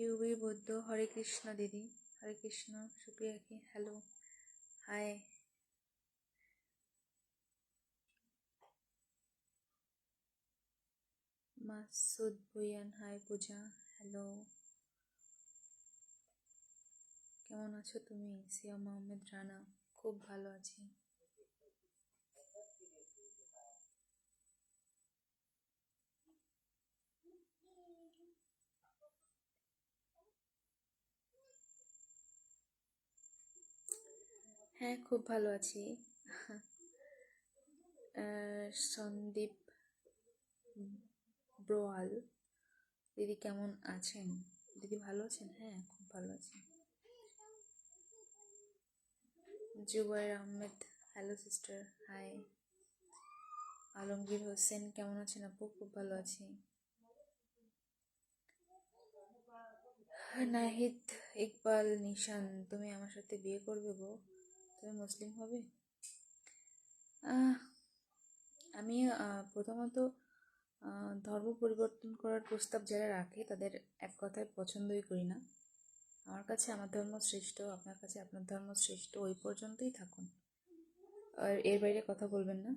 UV বৌদ্ধ, হরে কৃষ্ণ দিদি, হরে কৃষ্ণ। সুপ্রিয়া কি, hello, hi. Masud Bhuiyan, hi. Puja, hello, কেমন আছো তুমি? সিয়া মোহাম্মদ রানা, খুব ভালো আছি। হ্যাঁ, খুব ভালো আছি। সন্দীপ ব্রোয়াল, দিদি কেমন আছেন? দিদি ভালো আছেন? হ্যাঁ, খুব ভালো আছি। Zubair Ahmed, hello sister, hi. Alamgir Hossain, কেমন আছেন আপু? খুব ভালো আছি। নাহিদ ইকবাল, নিশান, তুমি আমার সাথে বিয়ে করবে গো? তুমি মুসলিম হবে? আমি প্রথমত ধর্ম পরিবর্তন করার প্রস্তাব যারা রাখে তাদের এক কথায় পছন্দই করি না। আমার কাছে আমার ধর্ম শ্রেষ্ঠ, আপনার কাছে আপনার ধর্ম শ্রেষ্ঠ, ওই পর্যন্তই থাকুন, আর এর বাইরে কথা বলবেন না।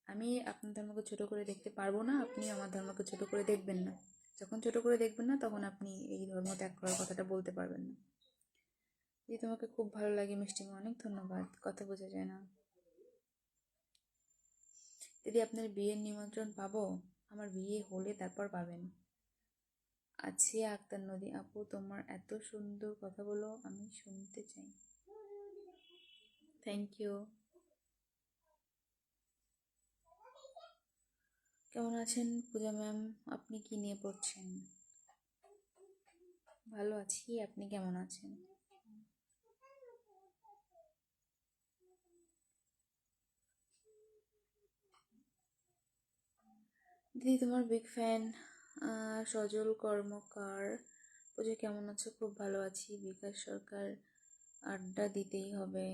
আমি আপনার ধর্মকে ছোট করে দেখতে পারবো না, আপনি আমার ধর্মকে ছোট করে দেখবেন না। যখন ছোট করে দেখবেন না তখন আপনি এই ধর্ম ত্যাগ করার কথাটা বলতে পারবেন না। যে তোমাকে খুব ভালো লাগে মিষ্টিমা, অনেক ধন্যবাদ, কথা বোঝা যায় না। দিদি আপনার বিয়ের নিমন্ত্রণ পাবো? আমার বিয়ে হলে তারপর পাবেন। আছিয়া আক্তার নদী, আপু তোমার এত সুন্দর কথা বলো, আমি শুনতে চাই। Thank you. কেমন আছেন পূজা ম্যাম? আপনি কি নিয়ে পড়ছেন? ভালো আছি, আপনি কেমন আছেন? দিদি তোমার বিগ ফ্যান, সজল কর্মকার। পূজা কেমন আছো? খুব ভালো আছি। বিকাশ সরকার, আড্ডা দিতেই হবে।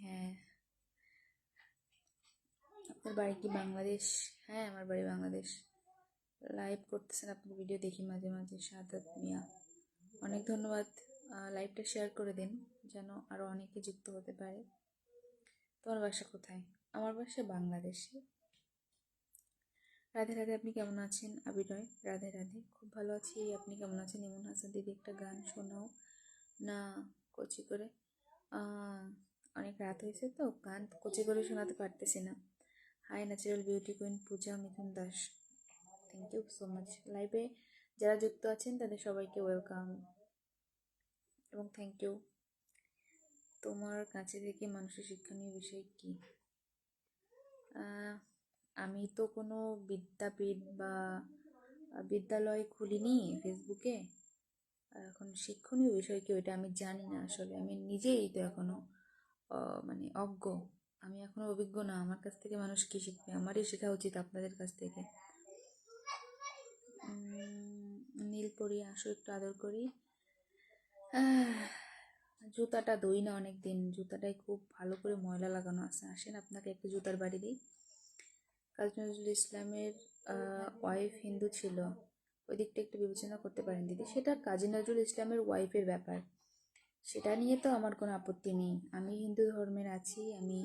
হ্যাঁ। আপনার বাড়ি কি বাংলাদেশ? হ্যাঁ, আমার বাড়ি বাংলাদেশ। লাইভ করতেছেন, আপনার ভিডিও দেখি মাঝে মাঝে। সাদাত মিয়া, অনেক ধন্যবাদ। লাইভটা শেয়ার করে দিন যেন আরও অনেকে যুক্ত হতে পারে। তোমার বাসা কোথায়? আমার বাসা বাংলাদেশে। রাধে রাধে, আপনি কেমন আছেন? আবিরয়, রাধে রাধে, খুব ভালো আছি। আপনি কেমন আছেন? ইমন হাসান, দিদি একটা গান শোনাও না কচি করে। অনেক রাত হয়েছে তো, গান কচি করে শোনাতে পারতেছি না। Hi natural beauty queen Puja Mithun Das, thank you so much. লাইভে যারা যুক্ত আছেন তাদের সবাইকে ওয়েলকাম এবং থ্যাংক ইউ। তোমার কাছে থেকে মানুষের শিক্ষণীয় বিষয় কি? আমি তো কোনো বিদ্যাপীঠ বা বিদ্যালয় খুলিনি ফেসবুকে। এখন শিক্ষণীয় বিষয় কি ওইটা আমি জানি না আসলে। আমি নিজেই তো এখনো মানে অজ্ঞ, আমি এখনো অভিজ্ঞ না। আমার কাছ থেকে মানুষ কি শিখবে? আমারই শেখা উচিত আপনাদের কাছ থেকে। নীলপরি, আসো একটু আদর করি। জুতাটা ধুই না অনেক দিন, জুতাটাই খুব ভালো করে ময়লা লাগানো আছে। আসেন আপনাকে একটু জুতার বাড়ি দিই। কাজী নজরুল ইসলামের ওয়াইফ হিন্দু ছিল, ওই দিকটা একটু বিবেচনা করতে পারেন দিদি। সেটা কাজী নজরুল ইসলামের ওয়াইফের ব্যাপার, সেটা নিয়ে তো আমার কোনো আপত্তি নেই। আমি হিন্দু ধর্মের আছি, আমি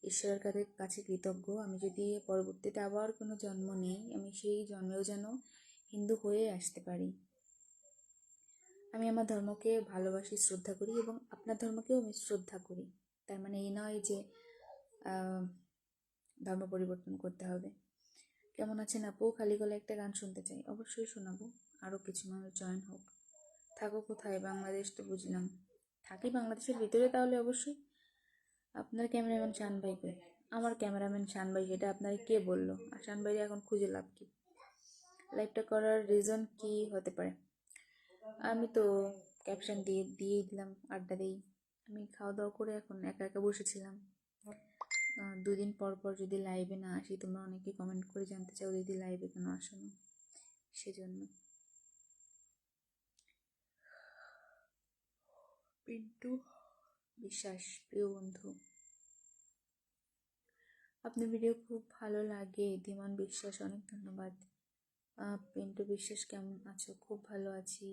ঈশ্বরের কাছে কৃতজ্ঞ। আমি যদি পরবর্তীতে আবার কোনো জন্ম নেই, আমি সেই জন্মেও যেন হিন্দু হয়ে আসতে পারি। আমি আমার ধর্মকে ভালোবাসি, শ্রদ্ধা করি এবং আপনার ধর্মকেও আমি শ্রদ্ধা করি। তার মানে এই নয় যে ধর্ম পরিবর্তন করতে হবে। কেমন আছেন আপু? খালি গলায় একটা গান শুনতে চাই। অবশ্যই শোনাবো, আরও কিছু মানুষ জয়েন হোক। থাকো কোথায়? বাংলাদেশ তো বুঝলাম, থাকি বাংলাদেশের ভিতরে, তাহলে অবশ্যই। আপনার ক্যামেরাম্যান চান ভাই কই? আমার ক্যামেরাম্যান শান ভাই, সেটা আপনাকে কে বললো? আর শান ভাই এখন খুঁজে লাভ কি? লাইভটা করার রিজন কি হতে পারে? আমি তো ক্যাপশন দিয়েই দিলাম, আড্ডা দিই। আমি খাওয়া দাওয়া করে এখন একা একা বসেছিলাম। দুদিন পর পর যদি লাইভে না আসি, তোমরা অনেকে কমেন্ট করে জানতে চাও দিদি লাইভে কেন আসো না, সেজন্য। পিন্টু বিশ্বাস, প্রিয় বন্ধু, আপনার ভিডিও খুব ভালো লাগে। ধীমান বিশ্বাস, অনেক ধন্যবাদ। পিন্টু বিশ্বাস, কেমন আছো? খুব ভালো আছি।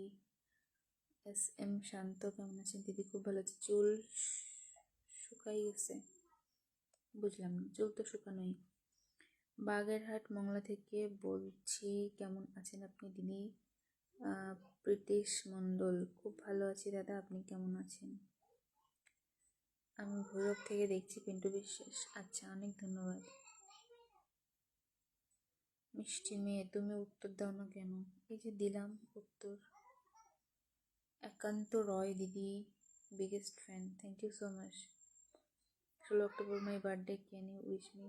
SM শান্ত, কেমন আছেন দিদি? খুব ভালো আছি। চুল শুকাই গেছে? বুঝলাম না, চুল তো শুকানোই। বাগেরহাট মংলা থেকে বলছি, কেমন আছেন আপনি দিদি? প্রীতিশ মণ্ডল, খুব ভালো আছি দাদা, আপনি কেমন আছেন? আমি ভৈরব থেকে দেখছি। পিন্টু বিশ্বাস, আচ্ছা, অনেক ধন্যবাদ। মিষ্টি মেয়ে, তুমি উত্তর দাও না কেন? এই যে দিলাম উত্তর। একান্ত রয় দিদি, biggest fan, thank you so much. 16 October my birthday, can you wish me?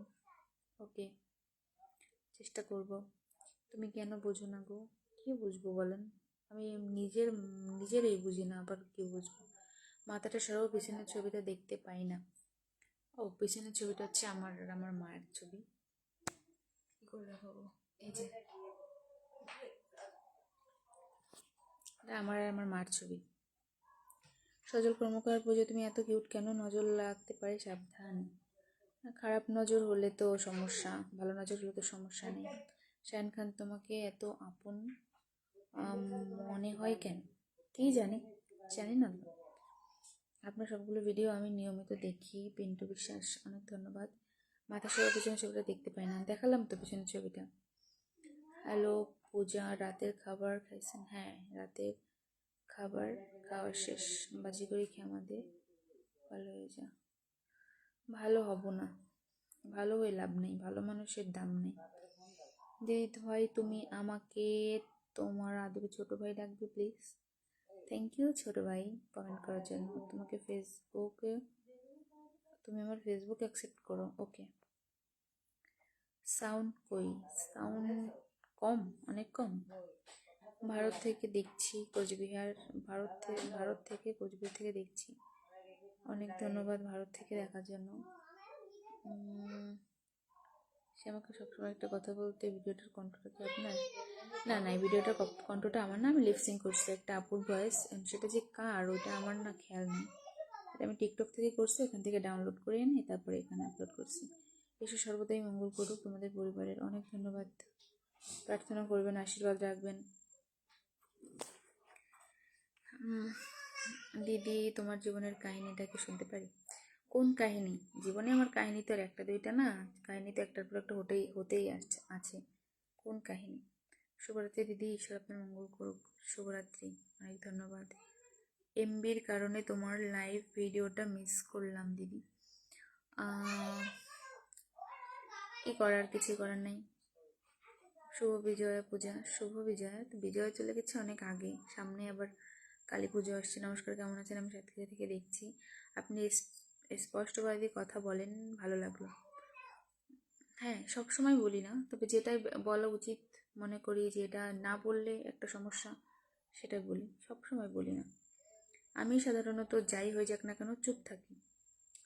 Okay, চেষ্টা করব। তুমি কেন বোঝো না গো? কি বুঝবো বলেন? আমি নিজেরই বুঝি না, আবার কি বুঝবো? মাথাটা সরাও, পিছনের ছবিটা দেখতে পাই না। ও, পিছনের ছবিটা হচ্ছে আমার আর আমার মায়ের ছবি। কি করে দেখাবো? এই যে, এটা আমার আর আমার মার ছবি। সজল কর্মকার, পুজো তুমি এত কিউট কেন? নজর লাগতে পারে, সাবধান। খারাপ নজর হলে তো সমস্যা, ভালো নজর হলে তো সমস্যা নেই। শায়ন খান, তোমাকে এত আপন মনে হয় কেন? কি জানি, জানি না তো। আপনার সবগুলো ভিডিও আমি নিয়মিত দেখি। পিন্টু বিশ্বাস, অনেক ধন্যবাদ। মাথা সবার পিছনের ছবিটা দেখতে পাই না, দেখালাম তো পিছনের ছবিটা। হ্যালো পূজা, রাতের খাবার খাইছেন? হ্যাঁ, রাতের খাবার খাওয়া শেষ। বাজি করে ক্ষমা দে, ভালো হয়ে যা। ভালো হব না, ভালো হয়ে লাভ নেই, ভালো মানুষের দাম নেই। দিদি ভাই, তুমি আমাকে তোমার আদরে ছোট ভাই ডাকবে প্লিজ? থ্যাংক ইউ ছোট ভাই কমেন্ট করার জন্য। তুমি আমার ফেসবুক অ্যাকসেপ্ট করো, ওকে। সাউন্ড কই? সাউন্ড কম, অনেক কম। ভারত থেকে দেখছি, কোচবিহার। ভারত থেকে কোচবিহার থেকে দেখছি। অনেক ধন্যবাদ ভারত থেকে দেখার জন্য। সে আমাকে সবসময় একটা কথা বলতে, ভিডিওটার কণ্ঠটা কি আপনার? না না, এই ভিডিওটার কণ্ঠটা আমার না, আমি লিপসিং করছি একটা আপুর ভয়েস, সেটা যে কার ওইটা আমার না খেয়াল নেই। এটা আমি টিকটক থেকে করছি, এখান থেকে ডাউনলোড করে এনে তারপরে এখানে আপলোড করছি। এসে সর্বদাই মঙ্গল করুক তোমাদের পরিবারের। অনেক ধন্যবাদ। প্রার্থনা করবেন, আশীর্বাদ রাখবেন। দিদি, তোমার জীবনের কাহিনীটা কি শুনতে পারি? কোন কাহিনী? জীবনে আমার কাহিনী তো আর একটা দুইটা না, কাহিনী তো একটার পর একটা হতেই আছে। কোন কাহিনী? শুভরাত্রি দিদি, ঈশ্বর আপনার মঙ্গল করুক। শুভরাত্রি, অনেক ধন্যবাদ। এমবির কারণে তোমার লাইভ ভিডিওটা মিস করলাম দিদি। কি করার, কিছু করার নেই। শুভ বিজয়া পূজা, শুভ বিজয়া। বিজয় চলে গেছে অনেক আগে, সামনে আবার কালী পুজো আসছে। নমস্কার, কেমন আছেন? আমি সাথে থেকে দেখছি। আপনি স্পষ্টভাবে কথা বলেন, ভালো লাগলো। হ্যাঁ, সবসময় বলি না, তবে যেটাই বলা উচিত মনে করি, যে এটা না বললে একটা সমস্যা, সেটাই বলি, সবসময় বলি না। আমি সাধারণত যাই হয়ে যাক না কেন চুপ থাকি,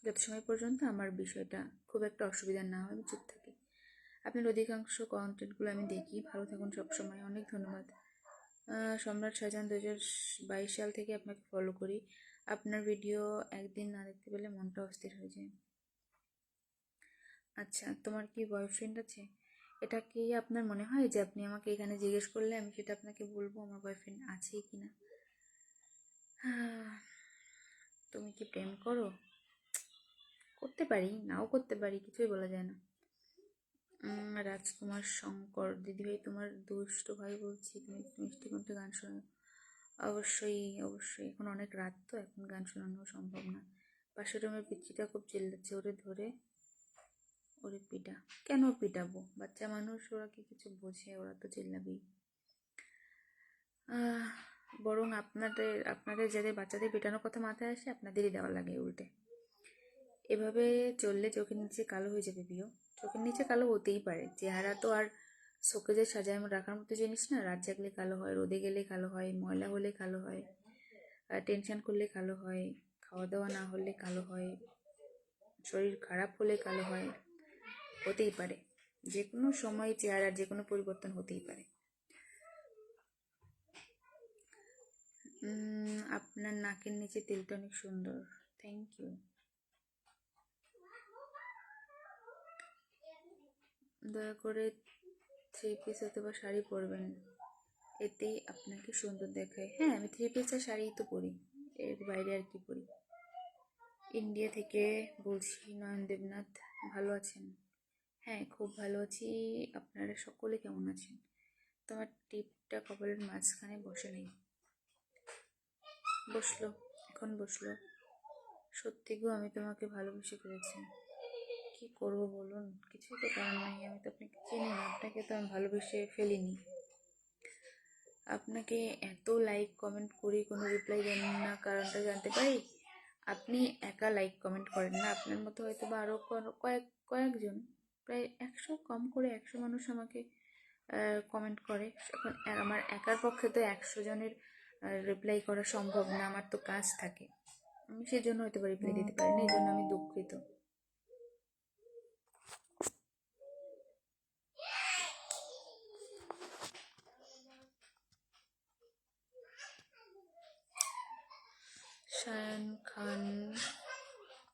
যত সময় পর্যন্ত আমার বিষয়টা খুব একটা অসুবিধা না হয়, আমি চুপ থাকি। আপনার অধিকাংশ কন্টেন্টগুলো আমি দেখি। ভালো থাকুন সবসময়, অনেক ধন্যবাদ। সম্রাট শাহজাহান, 2022 সাল থেকে আপনাকে ফলো করি। আপনার ভিডিও একদিন না দেখতে পেলে মনটা অস্থির হয়ে যায়। আচ্ছা, তোমার কি বয়ফ্রেন্ড আছে? এটা কি আপনার মনে হয় যে আপনি আমাকে এখানে জিজ্ঞেস করলে আমি সেটা আপনাকে বলবো আমার বয়ফ্রেন্ড আছে কি না? তুমি কি প্রেম করো? করতে পারি, নাও করতে পারি, কিছুই বলা যায় না। রাজকুমার শঙ্কর, দিদিভাই তোমার দুষ্ট ভাই বলছি, তুমি মিষ্টি কণ্ঠে গান শোনো। অবশ্যই অবশ্যই, এখন অনেক রাত তো, এখন গান শোনানো সম্ভব না। পাশের রুমের পিচ্চিটা খুব চিল্লাচ্ছে, ওরে ধরে ওরে পিটা। কেন পিটাবো? বাচ্চা মানুষ, ওরা কি কিছু বোঝে? ওরা তো চিল্লাবেই। বরং আপনাদের যাদের বাচ্চাদের পেটানোর কথা মাথায় আসে, আপনাদেরই দেওয়া লাগে উল্টে। এভাবে চললে চোখের নিচে কালো হয়ে যাবে প্রিয়। চোখের নিচে কালো হতেই পারে, চেহারা তো আর শোকেজে সাজায় রাখার মতো জিনিস না। রাত জাগলে কালো হয়, রোদে গেলে কালো হয়, ময়লা হলে কালো হয়, টেনশন করলে কালো হয়, খাওয়া দাওয়া না হলে কালো হয়, শরীর খারাপ হলে কালো হয়, হতেই পারে। যে কোনো সময় চেহারার যে কোনো পরিবর্তন হতেই পারে। আপনার নাকের নিচে তেলটা অনেক সুন্দর, থ্যাংক ইউ। দয়া করে 3 পিস অথবা শাড়ি পরবেন, এতেই আপনাকে সুন্দর দেখায়। হ্যাঁ, আমি 3 পিস আর শাড়িই তো পরি, এর বাইরে আর কি পরি। ইন্ডিয়া থেকে বলছি নয়ন দেবনাথ, ভালো আছেন? হ্যাঁ, খুব ভালো আছি। আপনারা সকলে কেমন আছেন? তোমার টিপটা কপালের মাঝখানে বসে নেই। বসলো, এখন বসলো। সত্যি গো, আমি তোমাকে ভালোবেসে ফেলেছি। কি করব বলুন, কিছুই তো করার নাই। আমি তো আপনাকে চিনি না, আপনাকে তো আমি ভালোবেসে ফেলিনি। আপনাকে এত লাইক কমেন্ট করি, কোনো রিপ্লাই দেন না, কারণটা জানতে পারি? আপনি একা লাইক কমেন্ট করেন না, আপনার মতো হয়তো বা আরও কয়েকজন, প্রায় 100, কম করে 100 মানুষ আমাকে কমেন্ট করে। এখন আমার একার পক্ষে তো 100 জনের রিপ্লাই করা সম্ভব না, আমার তো কাজ থাকে। আমি সেজন্য হয়তো বা রিপ্লাই দিতে পারি না, এই জন্য আমি দুঃখিত। শায়ান খান,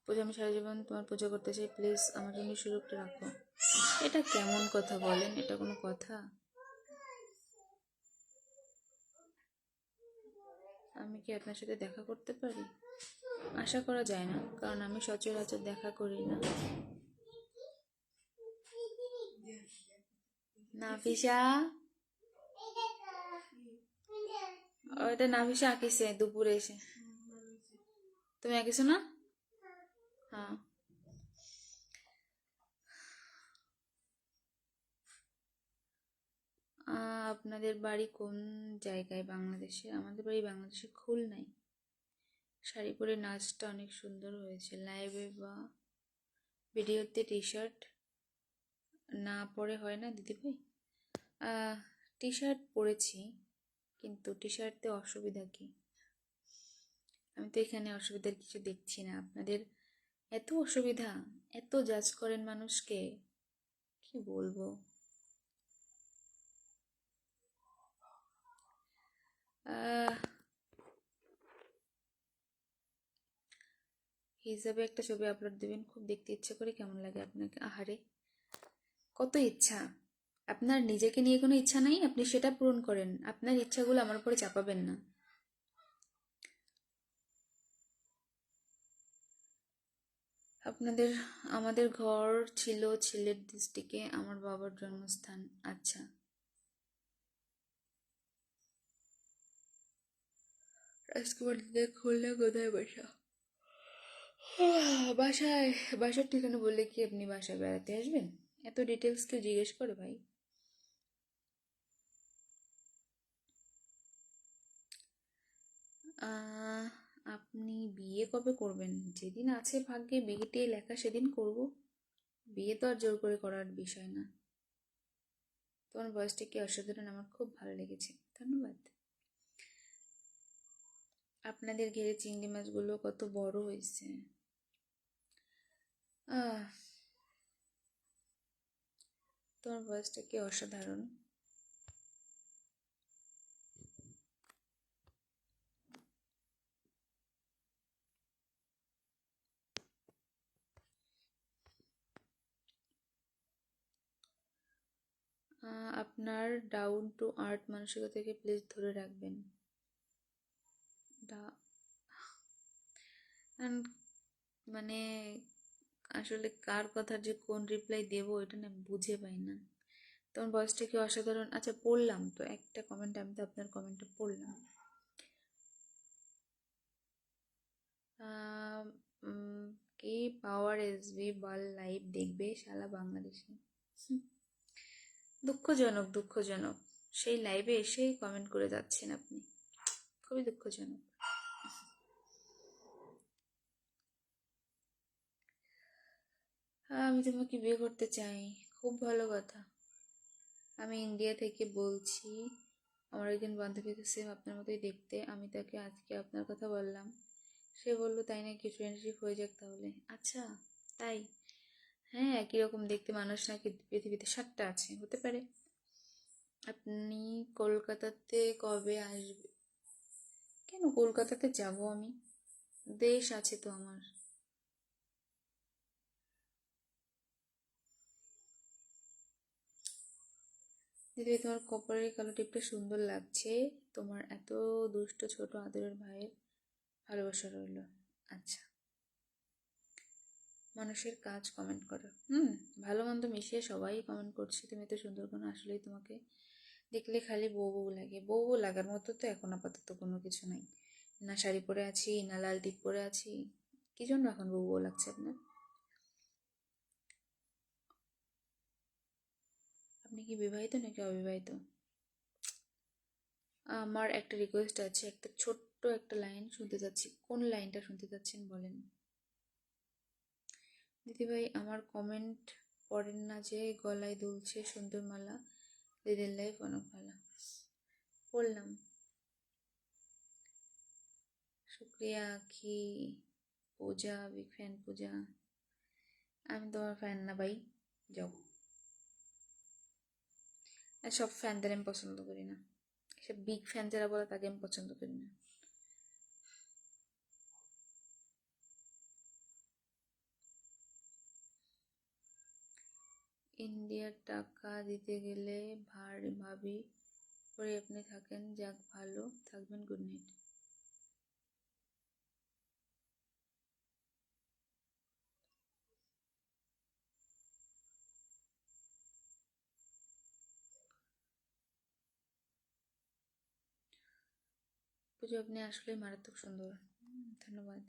পূজা, আমি সারা জীবন তোমার পুজো করতে চাই, প্লিজ আমার জন্য সুযোগটা রাখো। এটা কেমন কথা বলেন? এটা কোনো কথা? আমি কি আপনার সাথে দেখা করতে পারি? আশা করা যায় না, কারণ আমি সচরাচর দেখা করি না। নাফিসা, ওটা নাফিসা আঁকিছে দুপুরে এসে। তুমি আঁকিছো না? হ্যাঁ। আপনাদের বাড়ি কোন জায়গায় বাংলাদেশে? আমাদের বাড়ি বাংলাদেশে খুলনায়। শাড়ি পরে নাচটা অনেক সুন্দর হয়েছে, লাইভে বা ভিডিওতে টি শার্ট না পরে হয় না দিদিভাই? টি শার্ট পরেছি, কিন্তু টি শার্টতে অসুবিধা কি? আমি তো এখানে অসুবিধার কিছু দেখছি না। আপনাদের এত অসুবিধা, এত জাজ করেন মানুষকে, কি বলবো। হিসাবে একটা ছবি আপলোড দেবেন, খুব দেখতে ইচ্ছা করে। কেমন লাগে আপনাকে? আহারে, কত ইচ্ছা! আপনার নিজেকে নিয়ে কোনো ইচ্ছা নাই, আপনি সেটা পূরণ করেন। আপনার ইচ্ছাগুলো আমার উপরে চাপাবেন না। আমাদের ঘর ছিল সিলেট ডিস্ট্রিক্টে, আমার বাবার জন্মস্থান। আচ্ছা, রাজকুমার দিদা খুলনা কোথায় বাসা? বাসায়, বাসার ঠিকানা বললে কি আপনি বাসায় বেড়াতে আসবেন? এত ডিটেলস কেউ জিজ্ঞেস করে ভাই? আপনি বিয়ে কবে করবেন? যেদিন আছে ভাগ্যে বিয়েটি লেখা সেদিন করব। বিয়ে তো আর জোর করে করার বিষয় না। তোমার ভয়েসটা কি অসাধারণ, আমার খুব ভালো লেগেছে, ধন্যবাদ। আপনাদের ঘেরে চিংড়ি মাছগুলো কত বড় হয়েছে। তোমার ভয়েসটা কি অসাধারণ। আপনার ডাউন টু আর্থ মানসিকতাকে প্লিজ ধরে রাখবেন। মানে আসলে কার কথা যে কোন রিপ্লাই দেব, এটা না বুঝে পাই না। তোমার ভয়েসটা কি অসাধারণ। আচ্ছা, পড়লাম তো একটা কমেন্ট, আমি তো আপনার কমেন্টটা পড়লাম। কি পাওয়ার এসবি বাল লাইভ দেখবে শালা বাংলাদেশে। দুঃখজনক, দুঃখজনক। সেই লাইভে এসেই কমেন্ট করে যাচ্ছেন আপনি, খুবই দুঃখজনক। আমি তোমাকে বিয়ে করতে চাই। খুব ভালো কথা। আমি ইন্ডিয়া থেকে বলছি। আমার একজন বান্ধবী তো সেম আপনার মতোই দেখতে। আমি তাকে আজকে আপনার কথা বললাম। সে বলল তাই নাকি, ফ্রেন্ডশিপ হয়ে যাক তাহলে। আচ্ছা, তাই? হ্যাঁ, একই রকম দেখতে মানুষ নাকি পৃথিবীতে 7টা আছে, হতে পারে। আপনি কলকাতাতে কবে আসবে? কেন কলকাতাতে যাব আমি? দেশ আছে তো আমার। দিদি, তোমার কপালের কালো টিপটা সুন্দর লাগছে। তোমার এত দুষ্ট ছোট আদরের ভাইয়ের ভালোবাসা রইল। আচ্ছা। মানুষের কাজ কমেন্ট করো। ভালো মন্দ মিশিয়ে সবাই কমেন্ট করছে তুমি তো সুন্দর, কোনো আসলেই তোমাকে দেখলে খালি বউ বউ লাগে। বউ বউ লাগার মতো তো এখন আপাতত কোনো কিছু নাই। না শাড়ি পরে আছি, না লাল টিপ পরে আছি। কি জন্য এখন বউ বউ লাগছে আপনার? আপনি কি বিবাহিত নাকি অবিবাহিত? আমার একটা রিকোয়েস্ট আছে, একটা ছোট্ট একটা লাইন শুনতে চাচ্ছি। কোন লাইনটা শুনতে চাচ্ছেন বলেন? দিদিভাই, আমার কমেন্ট পড়েন না যে? গলায় দুলছে সুন্দর মালা, দিদির লাইফ অনেক ভালো। পড়লাম। শুক্রিয়া কি? পূজা, বিগ ফ্যান পূজা। আমি তোমার ফ্যান না ভাই, যাও। আর সব ফ্যানদের আমি পছন্দ করি না। সব বিগ ফ্যান যারা বলে তাকে আমি পছন্দ করি না। ইন্ডিয়ার টাকা দিতে গেলে ভাবি পরে আপনি থাকেন, যাক ভালো থাকবেন, গুড নাইট। পুজো, আপনি আসলে মারাত্মক সুন্দর। ধন্যবাদ।